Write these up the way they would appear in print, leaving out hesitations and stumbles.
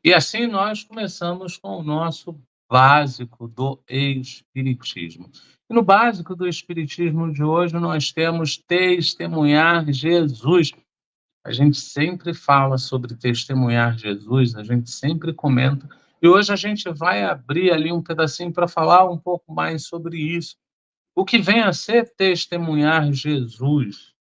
E assim nós começamos com o nosso básico do espiritismo. E no básico do espiritismo de hoje nós temos testemunhar Jesus. A gente sempre fala sobre testemunhar Jesus, a gente sempre comenta, e hoje a gente vai abrir ali um pedacinho para falar um pouco mais sobre isso. O que vem a ser testemunhar Jesus?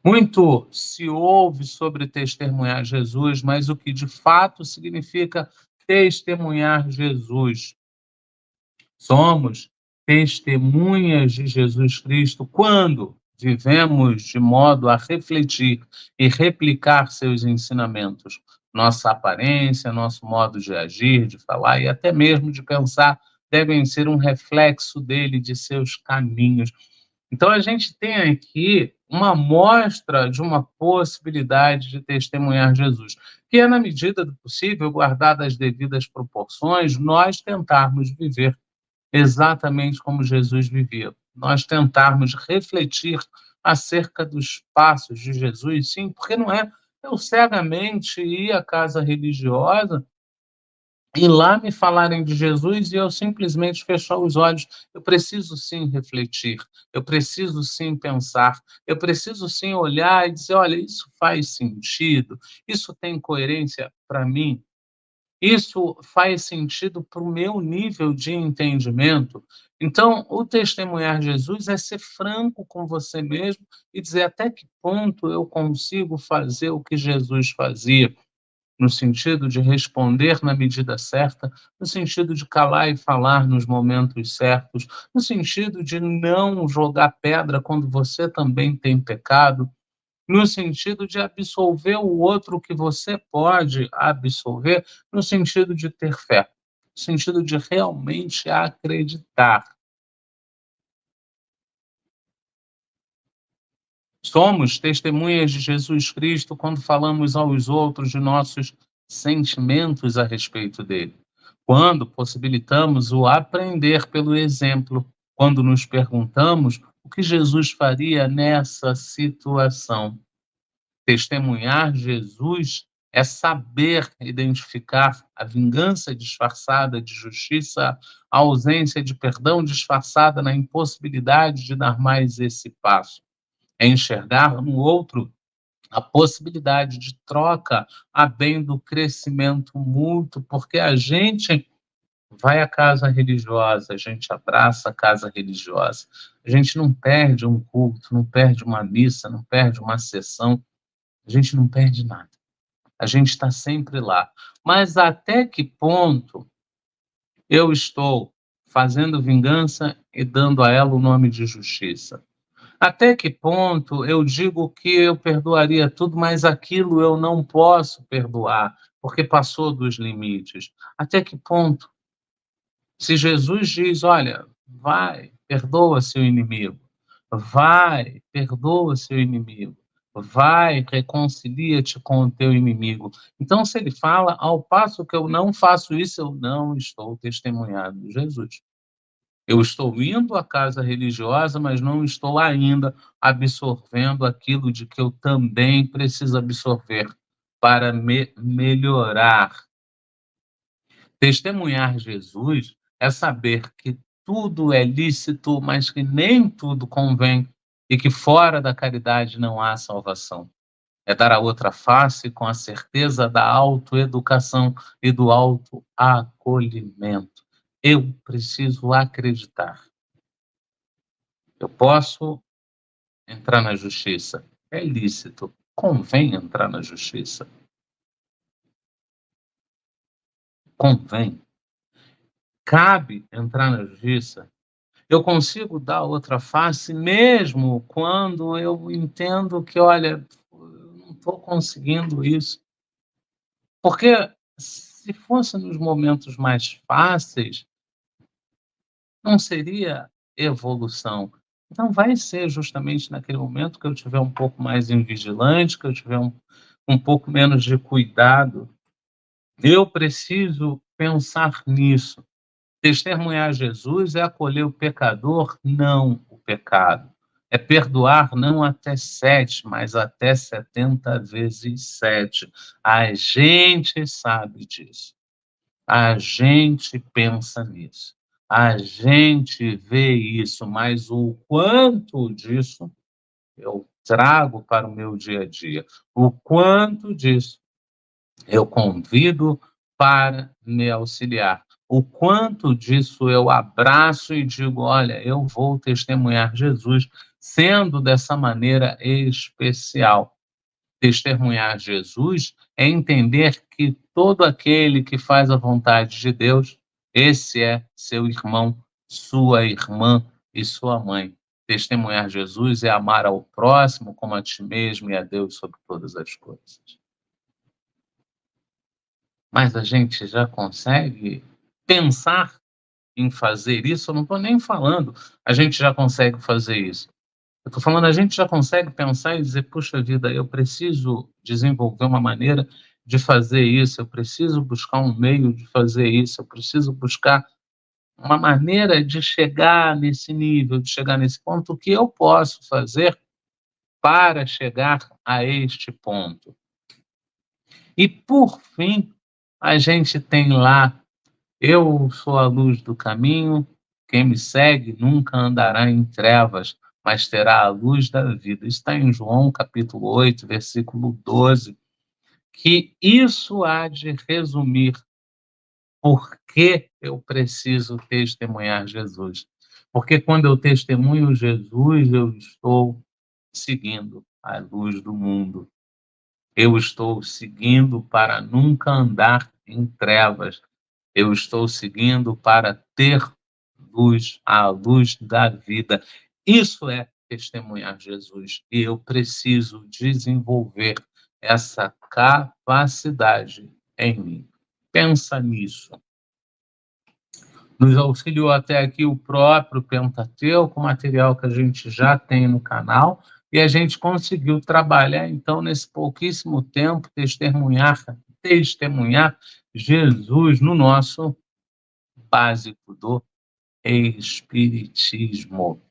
Muito se ouve sobre testemunhar Jesus, mas o que de fato significa testemunhar Jesus? Somos testemunhas de Jesus Cristo quando vivemos de modo a refletir e replicar seus ensinamentos. Nossa aparência, nosso modo de agir, de falar e até mesmo de pensar devem ser um reflexo dele, de seus caminhos. Então, a gente tem aqui uma amostra de uma possibilidade de testemunhar Jesus, que é, na medida do possível, guardadas as devidas proporções, nós tentarmos viver exatamente como Jesus vivia. Nós tentarmos refletir acerca dos passos de Jesus, sim, porque não é eu cegamente ir à casa religiosa e lá me falarem de Jesus e eu simplesmente fechar os olhos. Eu preciso sim refletir, eu preciso sim pensar, eu preciso sim olhar e dizer: olha, isso faz sentido, isso tem coerência para mim, isso faz sentido para o meu nível de entendimento. Então, o testemunhar Jesus é ser franco com você mesmo e dizer até que ponto eu consigo fazer o que Jesus fazia, no sentido de responder na medida certa, no sentido de calar e falar nos momentos certos, no sentido de não jogar pedra quando você também tem pecado, no sentido de absolver o outro que você pode absolver, no sentido de ter fé, no sentido de realmente acreditar. Somos testemunhas de Jesus Cristo quando falamos aos outros de nossos sentimentos a respeito dele. Quando possibilitamos o aprender pelo exemplo, quando nos perguntamos o que Jesus faria nessa situação. Testemunhar Jesus é saber identificar a vingança disfarçada de justiça, a ausência de perdão disfarçada na impossibilidade de dar mais esse passo. É enxergar no outro a possibilidade de troca a bem do crescimento mútuo, porque a gente vai à casa religiosa, a gente abraça a casa religiosa. A gente não perde um culto, não perde uma missa, não perde uma sessão, a gente não perde nada. A gente está sempre lá. Mas até que ponto eu estou fazendo vingança e dando a ela o nome de justiça? Até que ponto eu digo que eu perdoaria tudo, mas aquilo eu não posso perdoar, porque passou dos limites? Até que ponto? Se Jesus diz: olha, vai, perdoa seu inimigo, vai, perdoa seu inimigo, vai, reconcilia-te com o teu inimigo. Então, se ele fala, ao passo que eu não faço isso, eu não estou testemunhando Jesus. Eu estou indo à casa religiosa, mas não estou ainda absorvendo aquilo de que eu também preciso absorver para me melhorar. Testemunhar Jesus é saber que tudo é lícito, mas que nem tudo convém e que fora da caridade não há salvação. É dar a outra face com a certeza da autoeducação e do autoacolhimento. Eu preciso acreditar. Eu posso entrar na justiça. É lícito. Convém entrar na justiça. Convém. Cabe entrar na justiça. Eu consigo dar outra face mesmo quando eu entendo que, olha, eu não estou conseguindo isso. Porque se fosse nos momentos mais fáceis, não seria evolução. Então vai ser justamente naquele momento que eu tiver um pouco mais invigilante, que eu tiver um pouco menos de cuidado. Eu preciso pensar nisso. Testemunhar Jesus é acolher o pecador, não o pecado. É perdoar não até 7, mas até 70 vezes 7. A gente sabe disso. A gente pensa nisso. A gente vê isso, mas o quanto disso eu trago para o meu dia a dia? O quanto disso eu convido para me auxiliar? O quanto disso eu abraço e digo: olha, eu vou testemunhar Jesus, sendo dessa maneira especial. Testemunhar Jesus é entender que todo aquele que faz a vontade de Deus, esse é seu irmão, sua irmã e sua mãe. Testemunhar Jesus é amar ao próximo como a ti mesmo e a Deus sobre todas as coisas. Mas a gente já consegue pensar em fazer isso? Eu não estou nem falando, a gente já consegue fazer isso. Eu estou falando, a gente já consegue pensar e dizer: puxa vida, eu preciso desenvolver uma maneira de fazer isso, eu preciso buscar um meio de fazer isso, eu preciso buscar uma maneira de chegar nesse nível, de chegar nesse ponto. O que eu posso fazer para chegar a este ponto? E, por fim, a gente tem lá: eu sou a luz do caminho, quem me segue nunca andará em trevas, mas terá a luz da vida. Está em João capítulo 8, versículo 12, que isso há de resumir por que eu preciso testemunhar Jesus. Porque quando eu testemunho Jesus, eu estou seguindo a luz do mundo. Eu estou seguindo para nunca andar em trevas. Eu estou seguindo para ter luz, a luz da vida. Isso é testemunhar Jesus. E eu preciso desenvolver essa capacidade em mim. Pensa nisso. Nos auxiliou até aqui o próprio Pentateuco, material que a gente já tem no canal, e a gente conseguiu trabalhar, então, nesse pouquíssimo tempo, testemunhar Jesus no nosso básico do Espiritismo.